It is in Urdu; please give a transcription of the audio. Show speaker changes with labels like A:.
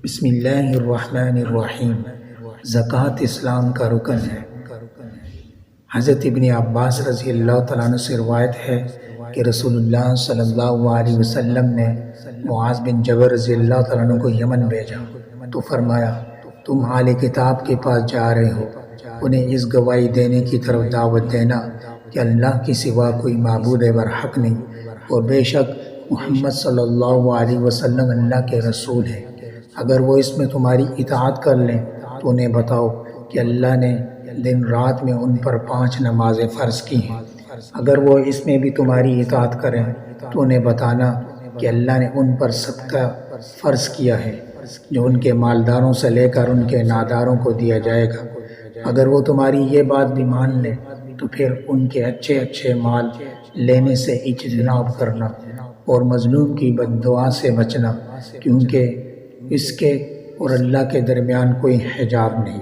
A: بسم اللہ الرحمن الرحیم۔ زکوٰۃ اسلام کا رکن ہے۔ حضرت ابن عباس رضی اللہ تعالیٰ عنہ سے روایت ہے کہ رسول اللہ صلی اللہ علیہ وسلم نے معاذ بن جبل رضی اللہ تعالیٰ عنہ کو یمن بھیجا تو فرمایا، تم اہل کتاب کے پاس جا رہے ہو، انہیں اس گواہی دینے کی طرف دعوت دینا کہ اللہ کے سوا کوئی معبود برحق نہیں، اور بے شک محمد صلی اللہ علیہ وسلم اللہ کے رسول ہیں۔ اگر وہ اس میں تمہاری اطاعت کر لیں تو انہیں بتاؤ کہ اللہ نے دن رات میں ان پر 5 نمازیں فرض کی ہیں۔ اگر وہ اس میں بھی تمہاری اطاعت کریں تو انہیں بتانا کہ اللہ نے ان پر صدقہ فرض کیا ہے جو ان کے مالداروں سے لے کر ان کے ناداروں کو دیا جائے گا۔ اگر وہ تمہاری یہ بات بھی مان لیں تو پھر ان کے اچھے اچھے مال لینے سے اجتناب کرنا اور مظلوم کی بد دعا سے بچنا، کیونکہ اس کے اور اللہ کے درمیان کوئی حجاب نہیں۔